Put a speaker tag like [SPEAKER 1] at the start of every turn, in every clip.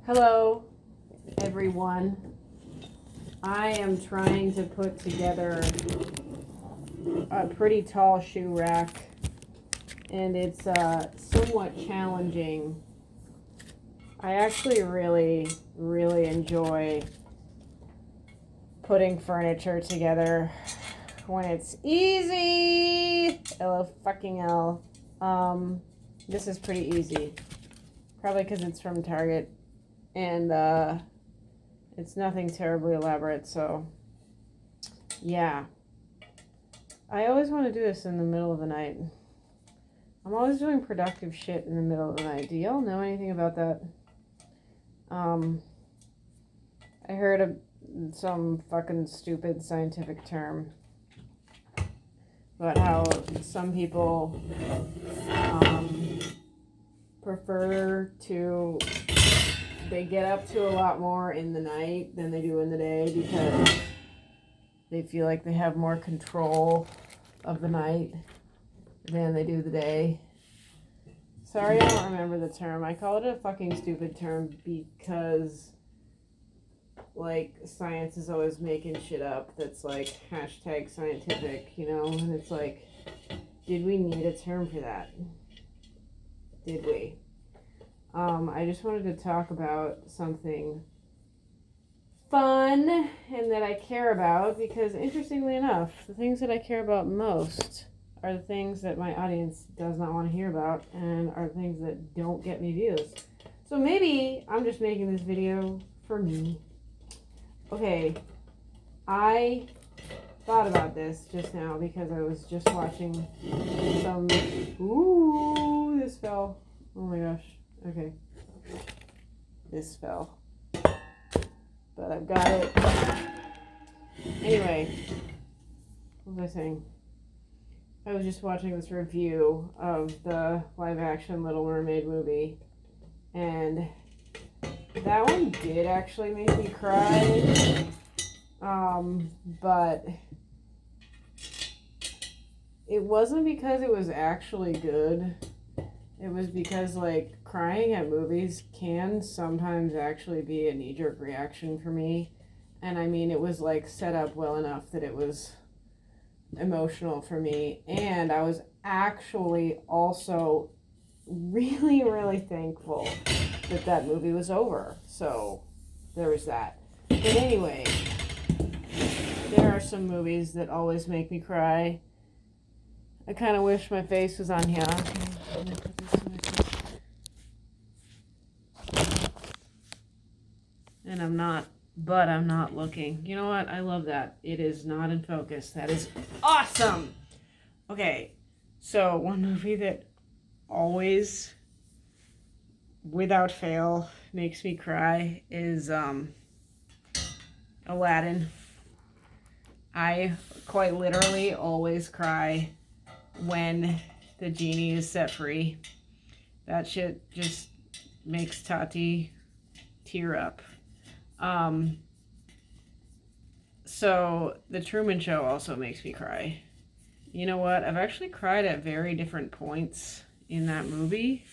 [SPEAKER 1] Hello, everyone. I am trying to put together a pretty tall shoe rack, and it's somewhat challenging. I actually really enjoy putting furniture together when it's easy. LOL. This is pretty easy. Probably because it's from Target. And it's nothing terribly elaborate, so yeah. I always want to do this in the middle of the night. I'm always doing productive shit in the middle of the night. Do y'all know anything about that? I heard some fucking stupid scientific term about how some people prefer to... They get up to a lot more in the night than they do in the day because they feel like they have more control of the night than they do the day. Sorry, I don't remember the term. I call it a fucking stupid term because, like, science is always making shit up that's like hashtag scientific, you know? And it's like, did we need a term for that? Did we? I just wanted to talk about something fun and that I care about because, interestingly enough, the things that I care about most are the things that my audience does not want to hear about and are things that don't get me views. So maybe I'm just making this video for me. Okay, I thought about this just now because I was just watching some... Ooh, this fell. Oh my gosh. Okay. This fell. But I've got it. Anyway, what was I saying? I was just watching this review of the live-action Little Mermaid movie, and that one did actually make me cry. But it wasn't because it was actually good. It was because, like, crying at movies can sometimes actually be a knee-jerk reaction for me. And I mean, it was, like, set up well enough that it was emotional for me. And I was actually also really thankful that that movie was over. So, there was that. But anyway, there are some movies that always make me cry. I kind of wish my face was on here. And I'm not, but I'm not looking. You know what? I love that. It is not in focus. That is awesome. Okay, so one movie that always, without fail, makes me cry is Aladdin. I quite literally always cry when the genie is set free. That shit just makes Tati tear up. So the Truman Show also makes me cry. You know what? I've actually cried at very different points in that movie.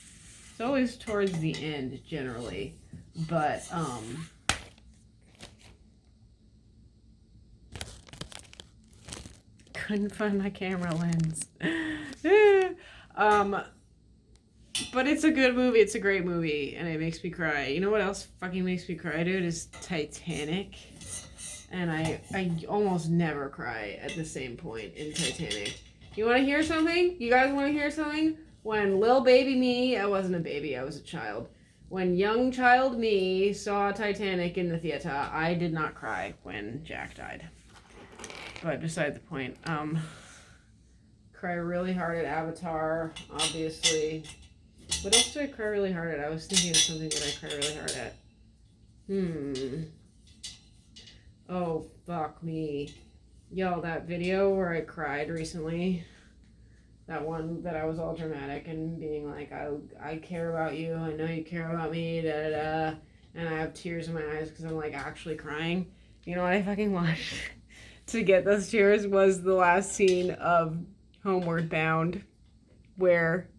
[SPEAKER 1] It's always towards the end, generally. But, couldn't find my camera lens. But it's a good movie. It's a great movie, and it makes me cry. You know what else fucking makes me cry, dude? Is Titanic. And I almost never cry at the same point in Titanic. You want to hear something? You guys want to hear something? When little baby me, I wasn't a baby, I was a child. When young child me saw Titanic in the theater, I did not cry when Jack died. But beside the point, cry really hard at Avatar, obviously. What else do I cry really hard at? I was thinking of something that I cry really hard at. Oh, fuck me. Yo, that video where I cried recently, that one that I was all dramatic and being like, I care about you, I know you care about me, da-da-da, and I have tears in my eyes because I'm, like, actually crying. You know what I fucking watched to get those tears was the last scene of Homeward Bound, where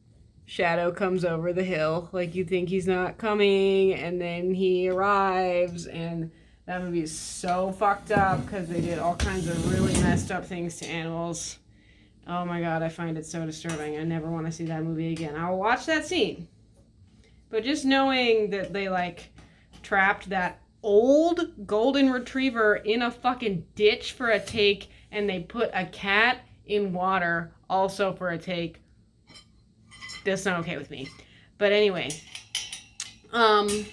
[SPEAKER 1] shadow comes over the hill. Like, you think he's not coming, and then he arrives, and that movie is so fucked up because they did all kinds of really messed up things to animals. Oh my god, I find it so disturbing. I never want to see that movie again. I'll watch that scene. But just knowing that they, like, trapped that old golden retriever in a fucking ditch for a take, and they put a cat in water also for a take, that's not okay with me. But anyway, I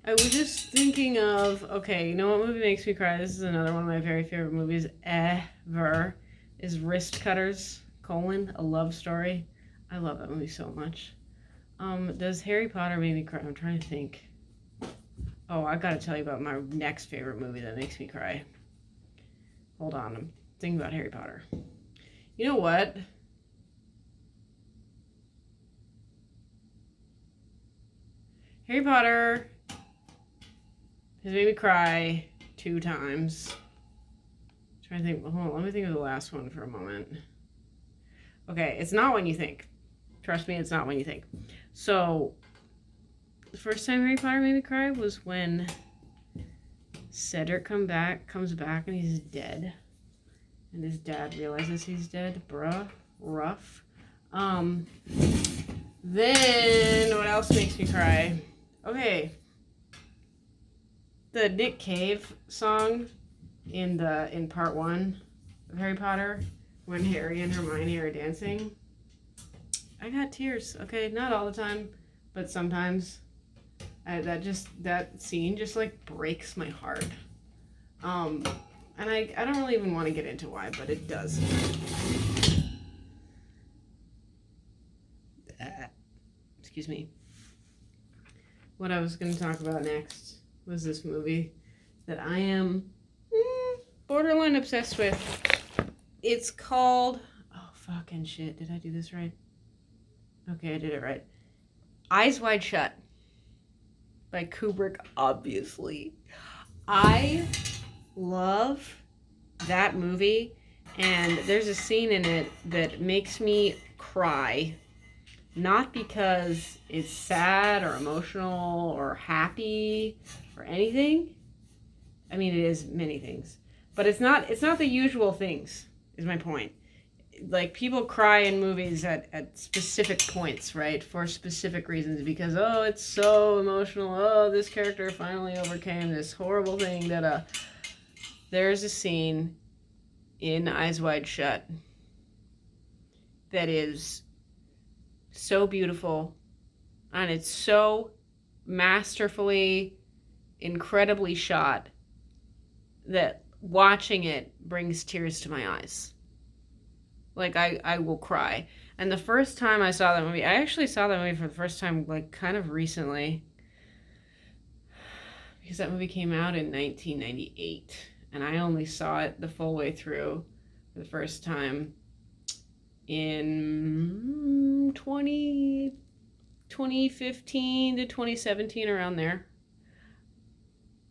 [SPEAKER 1] was just thinking of, okay, you know what movie makes me cry? This is another one of my very favorite movies ever, is Wristcutters, A Love Story. I love that movie so much. Does Harry Potter make me cry? I'm trying to think. Oh, I gotta tell you about my next favorite movie that makes me cry. Hold on, I'm thinking about Harry Potter. You know what? Harry Potter has made me cry 2 times. I'm trying to think. Hold on, let me think of the last one for a moment. Okay, it's not when you think. Trust me, it's not when you think. So, the first time Harry Potter made me cry was when Cedric comes back and he's dead. And his dad realizes he's dead. Bruh. Rough. Then, what else makes me cry? Okay. The Nick Cave song in part 1 of Harry Potter, when Harry and Hermione are dancing. I got tears. Okay, not all the time, but sometimes. That scene just, like, breaks my heart. And I don't really even want to get into why, but it does. Excuse me. What I was going to talk about next was this movie that I am borderline obsessed with. It's called... Oh, fucking shit. Did I do this right? Okay, I did it right. Eyes Wide Shut. By Kubrick, obviously. I love that movie, and there's a scene in it that makes me cry, not because it's sad or emotional or happy or anything. I mean, it is many things, but it's not the usual things, is my point. Like, people cry in movies at specific points, right? For specific reasons, because, oh, it's so emotional. Oh, this character finally overcame this horrible thing. There's a scene in Eyes Wide Shut that is so beautiful, and it's so masterfully, incredibly shot that watching it brings tears to my eyes. Like, I will cry. And the first time I saw that movie, I actually saw that movie for the first time, like, kind of recently. Because that movie came out in 1998. And I only saw it the full way through for the first time in 2015 to 2017, around there.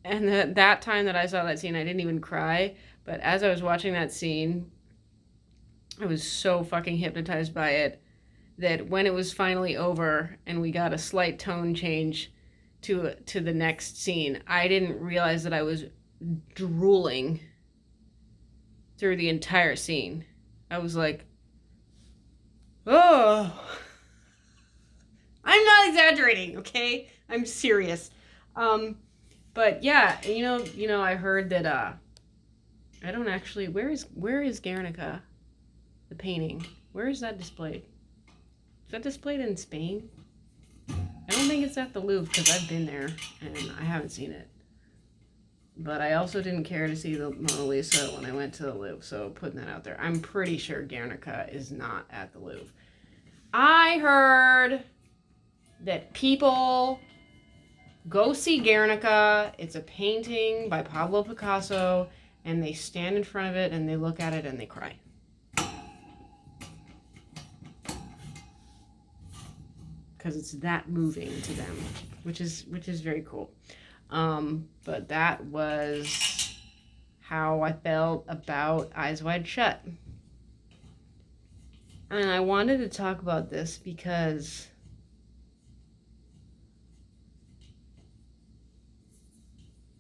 [SPEAKER 1] And that time that I saw that scene, I didn't even cry. But as I was watching that scene, I was so fucking hypnotized by it that when it was finally over and we got a slight tone change to the next scene, I didn't realize that I was drooling through the entire scene. I was like, oh. I'm not exaggerating, okay? I'm serious. But yeah, you know, I heard that I don't actually, where is Guernica? The painting. Where is that displayed? Is that displayed in Spain? I don't think it's at the Louvre, because I've been there and I haven't seen it. But I also didn't care to see the Mona Lisa when I went to the Louvre, so putting that out there. I'm pretty sure Guernica is not at the Louvre. I heard that people go see Guernica. It's a painting by Pablo Picasso, and they stand in front of it and they look at it and they cry. Because it's that moving to them, which is very cool. But that was how I felt about Eyes Wide Shut. And I wanted to talk about this because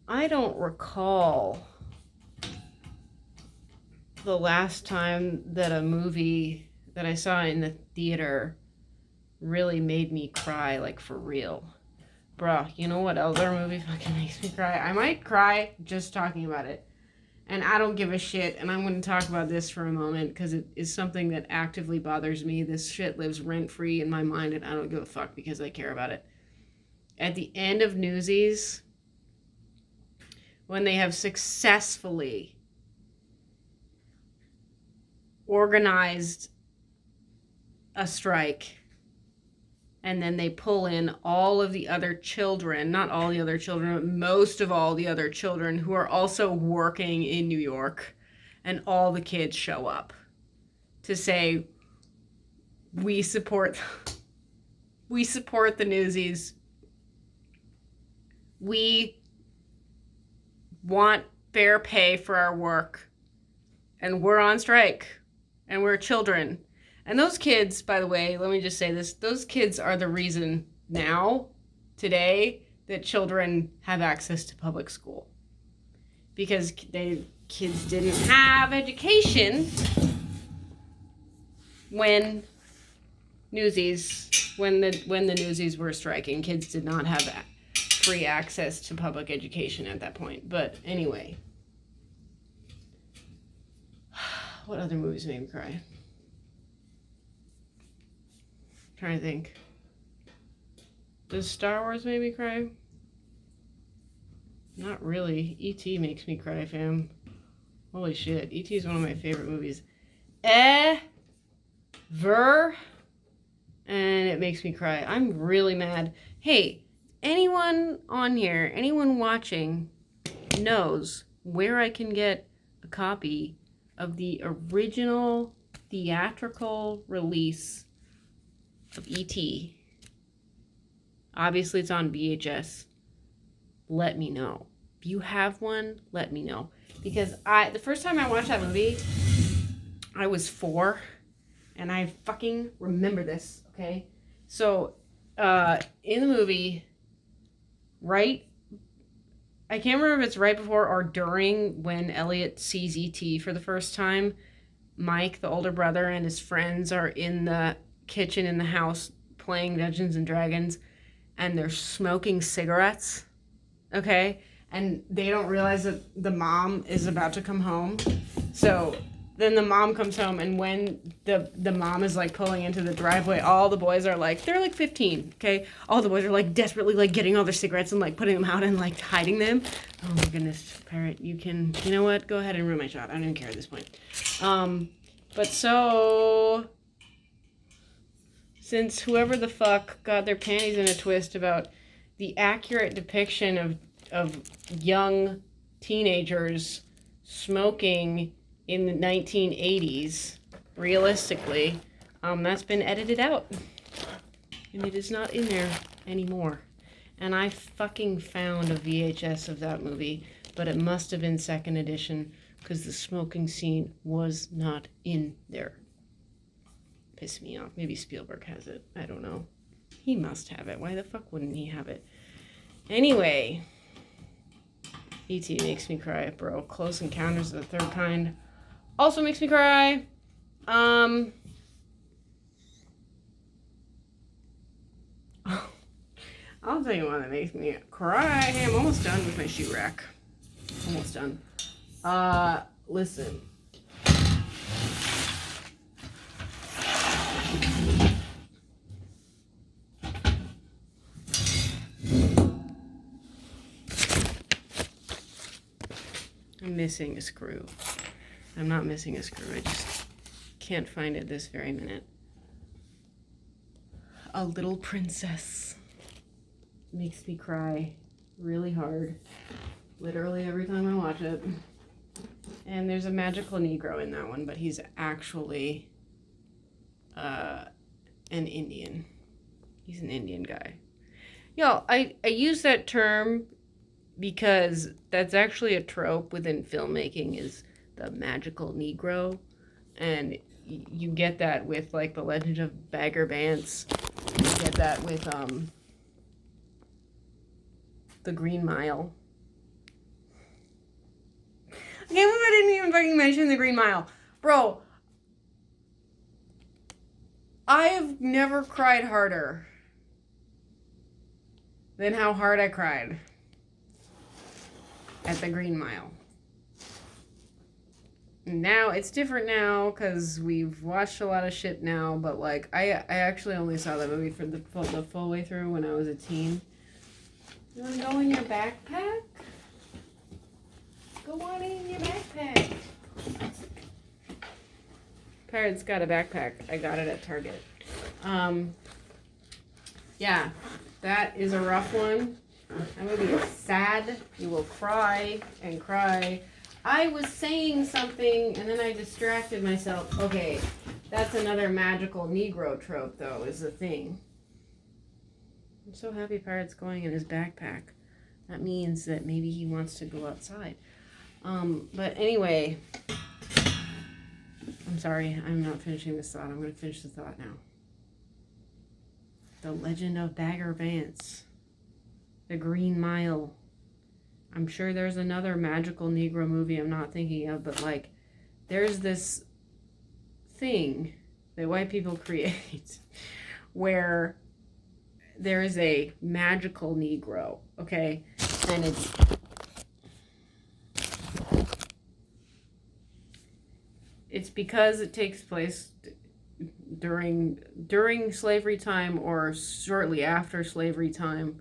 [SPEAKER 1] I don't recall the last time that a movie that I saw in the theater really made me cry, like for real. Bruh, you know what other movie fucking makes me cry? I might cry just talking about it. And I don't give a shit, and I'm going to talk about this for a moment because it is something that actively bothers me. This shit lives rent-free in my mind, and I don't give a fuck because I care about it. At the end of Newsies, when they have successfully organized a strike, and then they pull in all of the other children, not all the other children, but most of all the other children who are also working in New York, and all the kids show up to say, we support the Newsies. We want fair pay for our work, and we're on strike, and we're children. And those kids, by the way, let me just say this, those kids are the reason now, today, that children have access to public school. Because kids didn't have education when Newsies, when the Newsies were striking. Kids did not have free access to public education at that point. But anyway, what other movies made me cry? Trying to think. Does Star Wars make me cry? Not really. E.T. makes me cry, fam. Holy shit. E.T. is one of my favorite movies ever. And it makes me cry. I'm really mad. Hey, anyone on here, anyone watching knows where I can get a copy of the original theatrical release of E.T. Obviously, it's on VHS. Let me know. If you have one, let me know. Because the first time I watched that movie, I was 4. And I fucking remember this, okay? So, in the movie, I can't remember if it's right before or during when Elliot sees E.T. for the first time. Mike, the older brother, and his friends are in the kitchen in the house playing Dungeons and Dragons, and they're smoking cigarettes, okay? And they don't realize that the mom is about to come home. So then the mom comes home, and when the mom is like pulling into the driveway, all the boys are like, they're like 15, okay? All the boys are like desperately like getting all their cigarettes and like putting them out and like hiding them. Oh my goodness, Parrot, you know what? Go ahead and ruin my shot. I don't even care at this point. But so, since whoever the fuck got their panties in a twist about the accurate depiction of young teenagers smoking in the 1980s, realistically, that's been edited out. And it is not in there anymore. And I fucking found a VHS of that movie, but it must have been second edition because the smoking scene was not in there. Piss me off. Maybe Spielberg has it. I don't know. He must have it. Why the fuck wouldn't he have it? Anyway, E.T. makes me cry, bro. Close Encounters of the Third Kind also makes me cry. I'll tell you one that makes me cry. Hey, I'm almost done with my shoe rack. Almost done. Listen. I'm missing a screw. I'm not missing a screw. I just can't find it this very minute. A Little Princess makes me cry really hard. Literally every time I watch it. And there's a magical Negro in that one, but he's actually an Indian. He's an Indian guy. Y'all, I use that term because that's actually a trope within filmmaking, is the magical Negro. And you get that with like the Legend of Bagger Vance. You get that with the Green Mile. I can't believe I didn't even fucking mention the Green Mile. Bro, I have never cried harder than how hard I cried at the Green Mile. Now, it's different now because we've watched a lot of shit now, but like, I actually only saw that movie for the full way through when I was a teen. You want to go in your backpack? Go on in your backpack. Parents got a backpack. I got it at Target. Yeah, that is a rough one. That movie is sad. You will cry and cry. I was saying something and then I distracted myself. Okay, that's another magical Negro trope, though, is the thing. I'm so happy Pirate's going in his backpack. That means that maybe he wants to go outside. But anyway, I'm sorry, I'm not finishing this thought. I'm going to finish the thought now. The Legend of Bagger Vance. The Green Mile. I'm sure there's another magical Negro movie I'm not thinking of, but like, there's this thing that white people create where there is a magical Negro, okay? And it's because it takes place during slavery time or shortly after slavery time.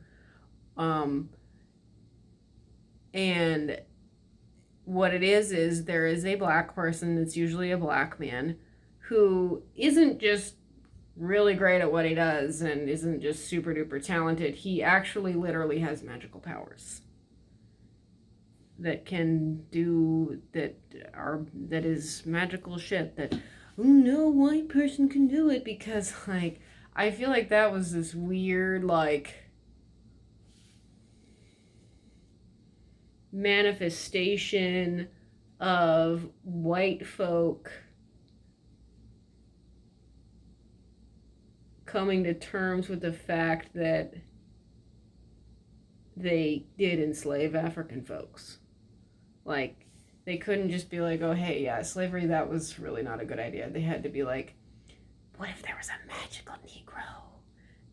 [SPEAKER 1] And what it is there is a black person, it's usually a black man, who isn't just really great at what he does and isn't just super duper talented. He actually literally has magical powers that can do, that is magical shit that, oh, no white person can do it, because like, I feel like that was this weird like manifestation of white folk coming to terms with the fact that they did enslave African folks. Like, they couldn't just be like, oh, hey, yeah, slavery, that was really not a good idea. They had to be like, what if there was a magical Negro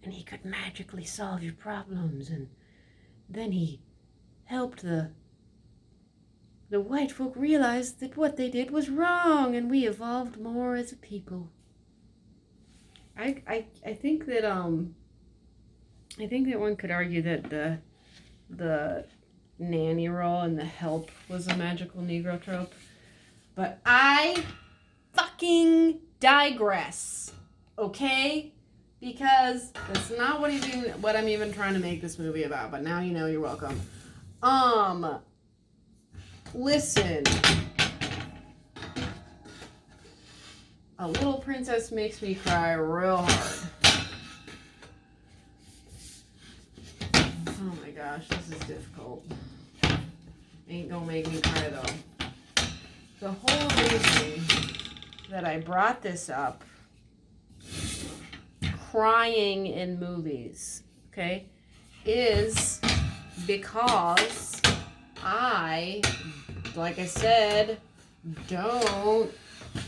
[SPEAKER 1] and he could magically solve your problems, and then he helped the white folk realize that what they did was wrong, and we evolved more as a people. I think that one could argue that the nanny role and the help was a magical Negro trope, but I fucking digress, okay? Because that's not what I'm even trying to make this movie about. But now you know. You're welcome. Listen. A Little Princess makes me cry real hard. Oh my gosh, this is difficult. Ain't gonna make me cry though. The whole reason that I brought this up, crying in movies, okay, is because I, like I said, don't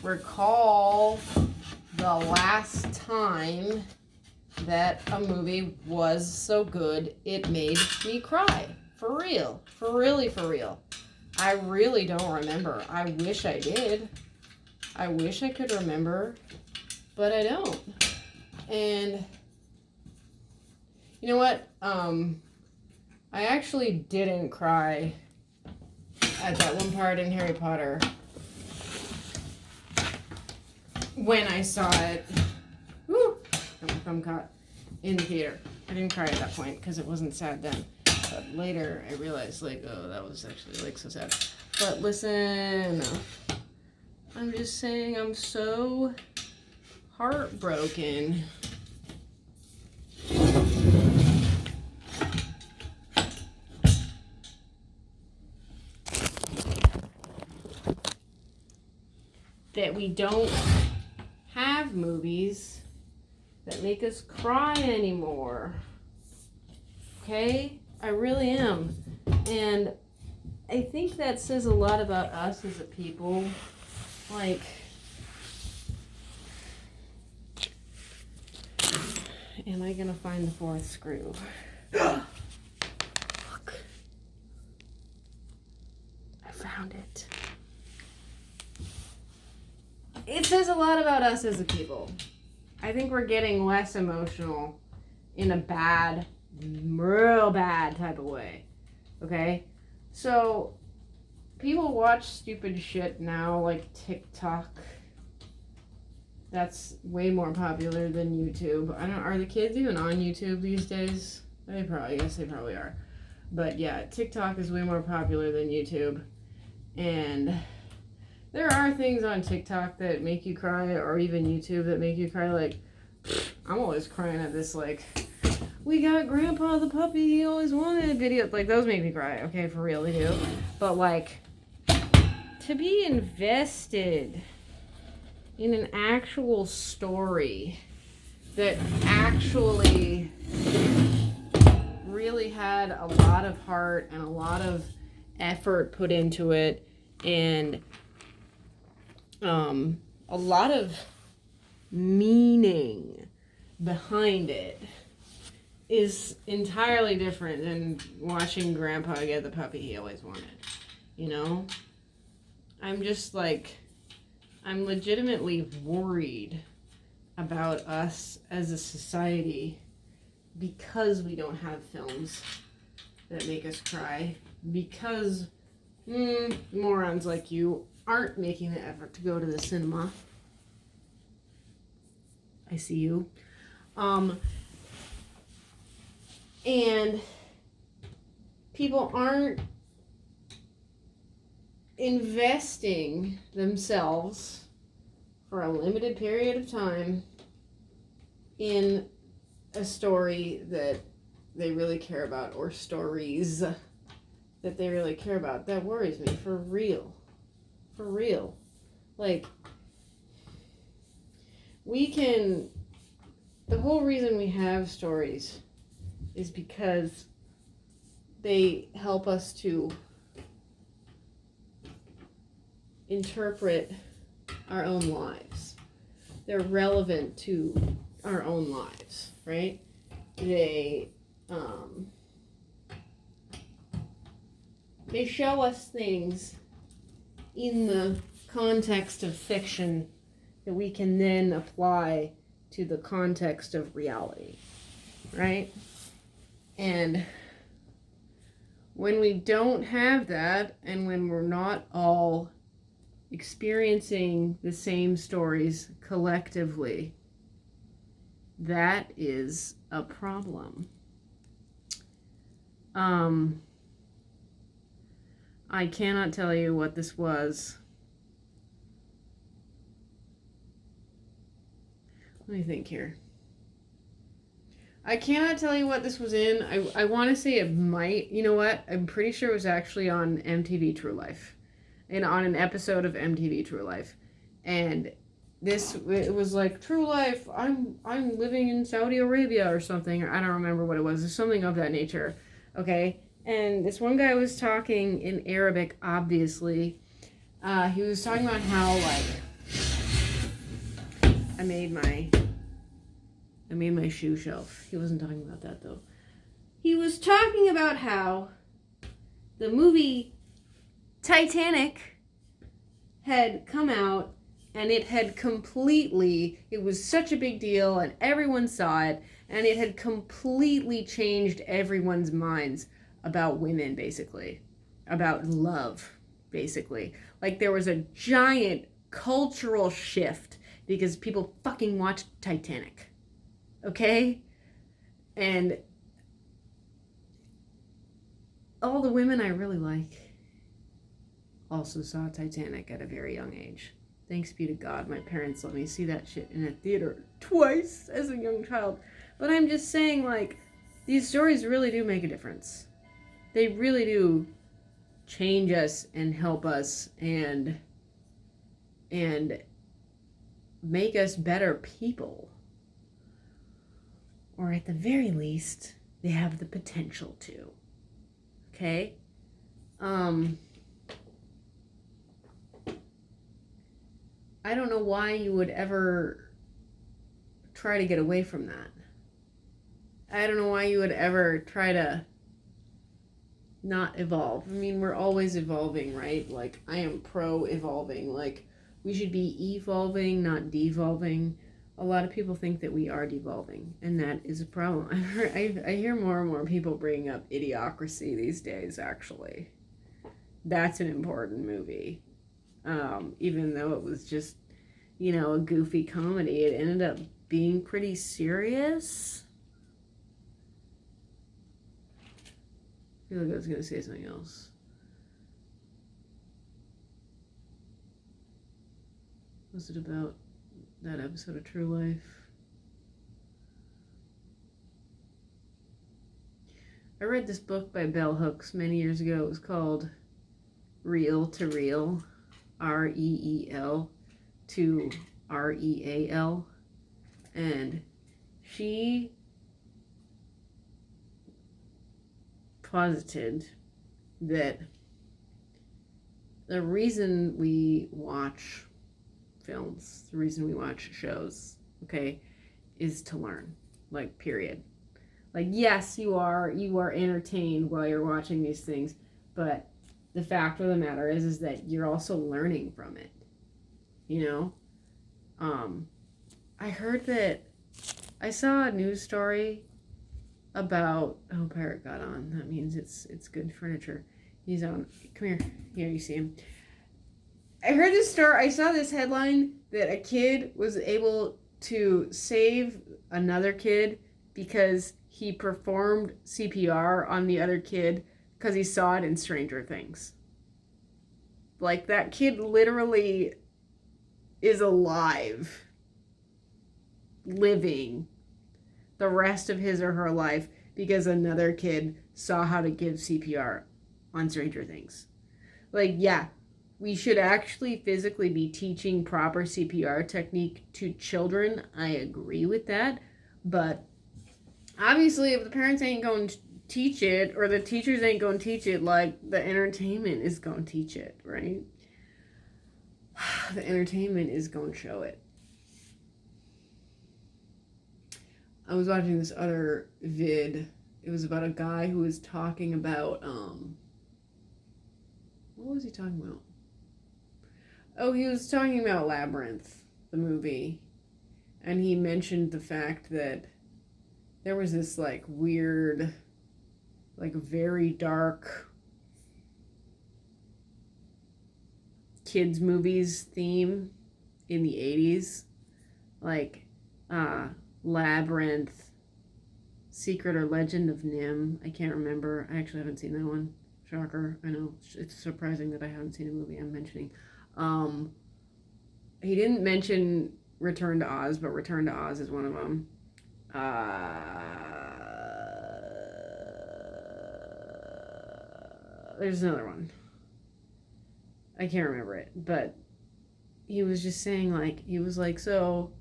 [SPEAKER 1] recall the last time that a movie was so good it made me cry. For real. For real. I really don't remember. I wish I did. I wish I could remember, but I don't. And you know what? I actually didn't cry at that one part in Harry Potter when I saw it. Woo! Got my thumb caught in the theater. I didn't cry at that point because it wasn't sad then. But later I realized, like, oh, that was actually, like, so sad. But listen, I'm just saying I'm so heartbroken. That we don't have movies that make us cry anymore. Okay? I really am. And I think that says a lot about us as a people. Like, am I gonna find the fourth screw? Fuck. I found it. It says a lot about us as a people. I think we're getting less emotional in a bad, real bad type of way. Okay? So, people watch stupid shit now, like TikTok. That's way more popular than YouTube. Are the kids even on YouTube these days? I guess they probably are. But yeah, TikTok is way more popular than YouTube. And there are things on TikTok that make you cry, or even YouTube that make you cry. Like, I'm always crying at this, like, we got Grandpa the puppy he always wanted video. Like, those make me cry. Okay, for real, they do. But, like, to be invested in an actual story that actually really had a lot of heart and a lot of effort put into it, and a lot of meaning behind it, is entirely different than watching Grandpa get the puppy he always wanted. You know? I'm just like, I'm legitimately worried about us as a society because we don't have films that make us cry, because morons like you aren't making the effort to go to the cinema. I see you. And people aren't investing themselves for a limited period of time in a story that they really care about, or stories that they really care about. That worries me, for real. For real. Like, the whole reason we have stories is because they help us to interpret our own lives. They're relevant to our own lives, right? They show us things in the context of fiction that we can then apply to the context of reality, right? And when we don't have that, and when we're not all experiencing the same stories collectively, that is a problem. I cannot tell you what this was. Let me think here. I cannot tell you what this was in. I want to say it might. You know what? I'm pretty sure it was actually on MTV True Life. And on an episode of MTV True Life. And it was like, True Life, I'm living in Saudi Arabia or something. I don't remember what it was. It's something of that nature. Okay? And this one guy was talking in Arabic, obviously. He was talking about how, like, I made my shoe shelf. He wasn't talking about that, though. He was talking about how the movie Titanic had come out, and it was such a big deal, and everyone saw it, and it had completely changed everyone's minds about women, basically. About love, basically. Like, there was a giant cultural shift because people fucking watched Titanic. Okay? And all the women I really like also saw Titanic at a very young age. Thanks be to God, my parents let me see that shit in a theater twice as a young child. But I'm just saying, like, these stories really do make a difference. They really do change us and help us and make us better people. Or at the very least, they have the potential to. Okay? I don't know why you would ever try to get away from that. I don't know why you would ever try to not evolve. I mean, we're always evolving, right? Like, I am pro evolving. Like, we should be evolving, not devolving. A lot of people think that we are devolving, and that is a problem. I hear more and more people bringing up Idiocracy these days, actually. That's an important movie. Even though it was just, a goofy comedy, it ended up being pretty serious. I feel like I was going to say something else. Was it about that episode of True Life? I read this book by Bell Hooks many years ago. It was called Reel to Real, REEL to REAL. And she posited that the reason we watch films, the reason we watch shows, okay, is to learn, like, period. Like, yes, you are entertained while you're watching these things, but the fact of the matter is that you're also learning from it, I heard that, I saw a news story about, Pirate got on. That means it's good furniture. He's on. Come here. Here, you see him. I heard this story. I saw this headline that a kid was able to save another kid because he performed CPR on the other kid because he saw it in Stranger Things. Like, that kid literally is alive, living the rest of his or her life because another kid saw how to give CPR on Stranger Things. Like, yeah, we should actually physically be teaching proper CPR technique to children. I agree with that. But obviously, if the parents ain't going to teach it, or the teachers ain't going to teach it, like, the entertainment is going to teach it, right? The entertainment is going to show it. I was watching this other vid. It was about a guy who was talking about, what was he talking about? Oh, he was talking about Labyrinth, the movie. And he mentioned the fact that there was this, like, weird, like, very dark kids' movies theme in the 80s. Like, Labyrinth, Secret or Legend of Nim. I can't remember. I actually haven't seen that one. Shocker. I know. It's surprising that I haven't seen a movie I'm mentioning. He didn't mention Return to Oz, but Return to Oz is one of them. There's another one. I can't remember it, but he was just saying, like, he was like, so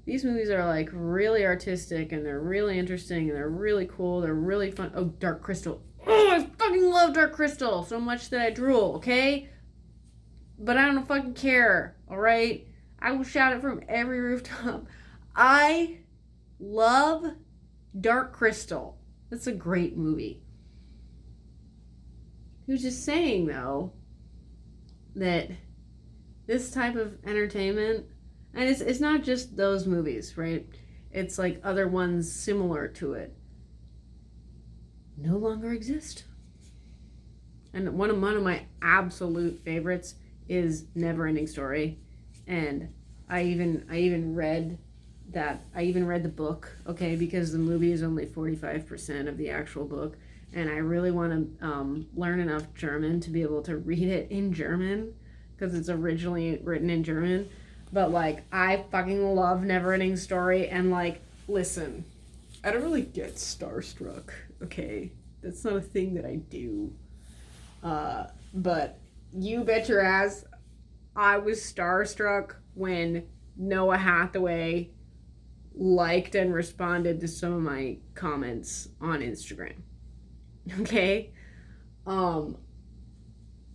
[SPEAKER 1] these movies are, like, really artistic, and they're really interesting, and they're really cool, they're really fun. Oh, Dark Crystal. Oh, I fucking love Dark Crystal so much that I drool, okay? But I don't fucking care, alright? I will shout it from every rooftop. I love Dark Crystal. That's a great movie. He was just saying, though, that this type of entertainment, and it's not just those movies, right? It's like other ones similar to it, no longer exist. And one of my absolute favorites is Neverending Story. And I even read the book, okay, because the movie is only 45% of the actual book. And I really want to learn enough German to be able to read it in German, because it's originally written in German. But, like, I fucking love Neverending Story, and, like, listen, I don't really get starstruck, okay? That's not a thing that I do. But you bet your ass I was starstruck when Noah Hathaway liked and responded to some of my comments on Instagram. Okay?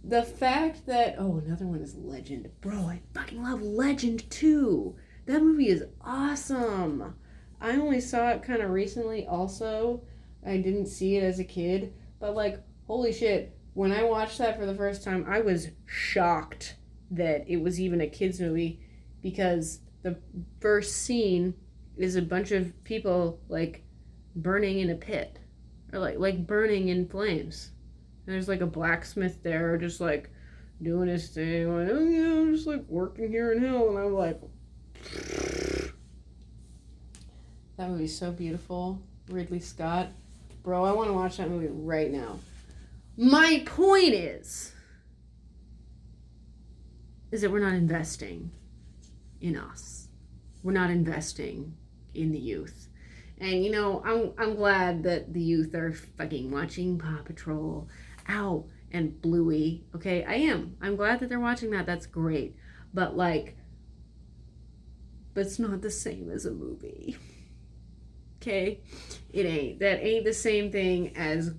[SPEAKER 1] The fact that, oh, another one is Legend. Bro, I fucking love Legend too. That movie is awesome. I only saw it kind of recently also. I didn't see it as a kid, but like, holy shit, when I watched that for the first time, I was shocked that it was even a kids movie, because the first scene is a bunch of people like burning in a pit, or like burning in flames. And there's like a blacksmith there, just like doing his thing, like, oh yeah, I'm just like working here in hell. And I'm like, that movie's so beautiful. Ridley Scott. Bro, I want to watch that movie right now. My point is that we're not investing in us. We're not investing in the youth. And you know, I'm glad that the youth are fucking watching Paw Patrol. Ow, and Bluey. Okay, I am. I'm glad that they're watching that. That's great. But like, but it's not the same as a movie. Okay? It ain't. That ain't the same thing as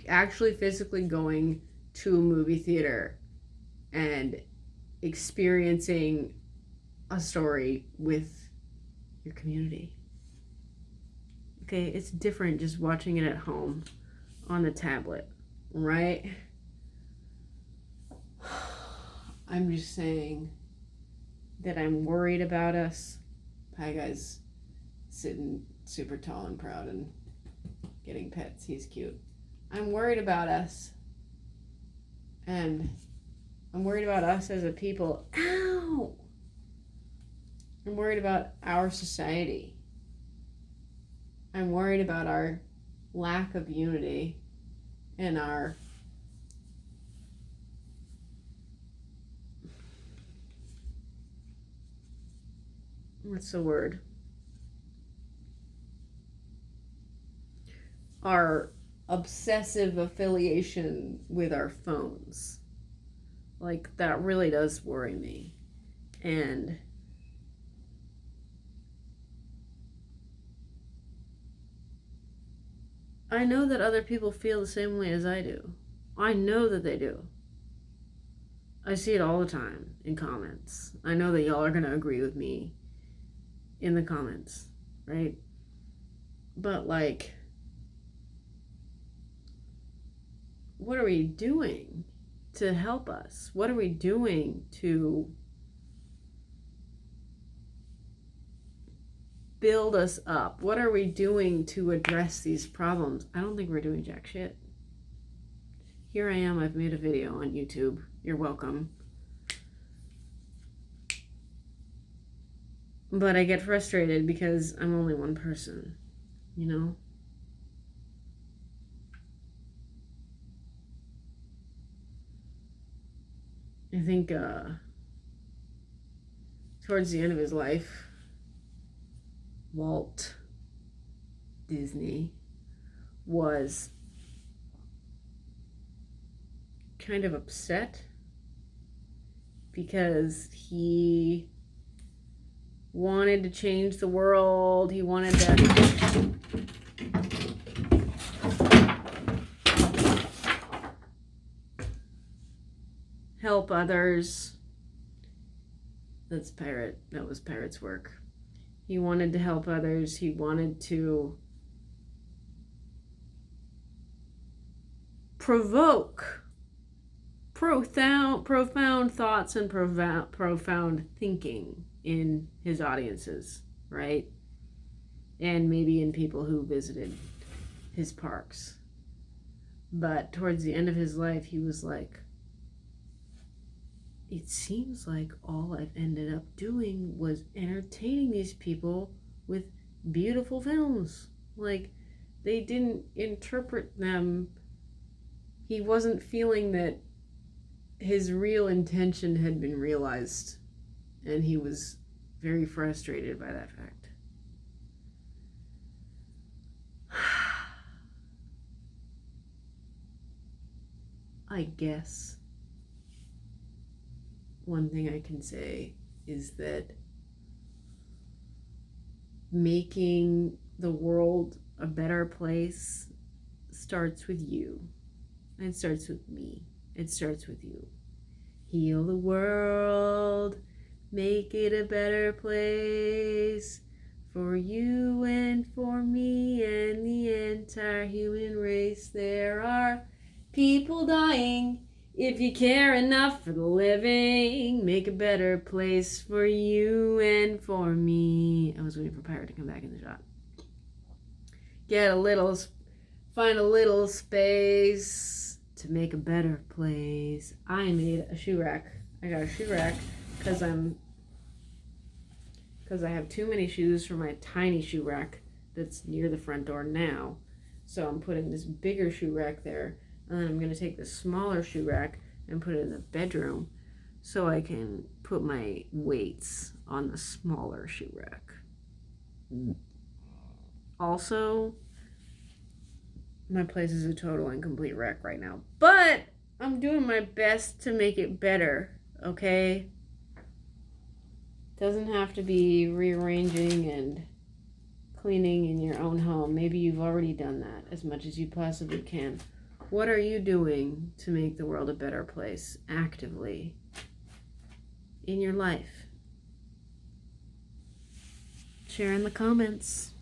[SPEAKER 1] actually physically going to a movie theater and experiencing a story with your community. Okay, it's different just watching it at home on the tablet, right? I'm just saying that I'm worried about us. Hi guys, sitting super tall and proud and getting pets. He's cute. I'm worried about us. And I'm worried about us as a people. Ow! I'm worried about our society. I'm worried about our lack of unity and our what's the word? Our obsessive affiliation with our phones. Like, that really does worry me. And I know that other people feel the same way as I do. I know that they do. I see it all the time in comments. I know that y'all are going to agree with me in the comments, right? But like, what are we doing to help us? What are we doing to build us up? What are we doing to address these problems? I don't think we're doing jack shit. Here I am, I've made a video on YouTube. You're welcome. But I get frustrated because I'm only one person, you know? I think towards the end of his life, Walt Disney was kind of upset because he wanted to change the world. He wanted to help others. That was Pirate's work. He wanted to help others. He wanted to provoke profound thoughts and profound thinking in his audiences, right? And maybe in people who visited his parks. But towards the end of his life, he was like, it seems like all I've ended up doing was entertaining these people with beautiful films. Like, they didn't interpret them. He wasn't feeling that his real intention had been realized, and he was very frustrated by that fact. I guess one thing I can say is that making the world a better place starts with you. It starts with me. It starts with you. Heal the world, make it a better place for you and for me and the entire human race. There are people dying. If you care enough for the living, make a better place for you and for me. I was waiting for Pirate to come back in the shot. Find a little space to make a better place. I made a shoe rack. I got a shoe rack because I have too many shoes for my tiny shoe rack that's near the front door now. So I'm putting this bigger shoe rack there, and then I'm going to take the smaller shoe rack and put it in the bedroom so I can put my weights on the smaller shoe rack. Also, my place is a total and complete wreck right now, but I'm doing my best to make it better, okay? Doesn't have to be rearranging and cleaning in your own home. Maybe you've already done that as much as you possibly can. What are you doing to make the world a better place actively in your life? Share in the comments.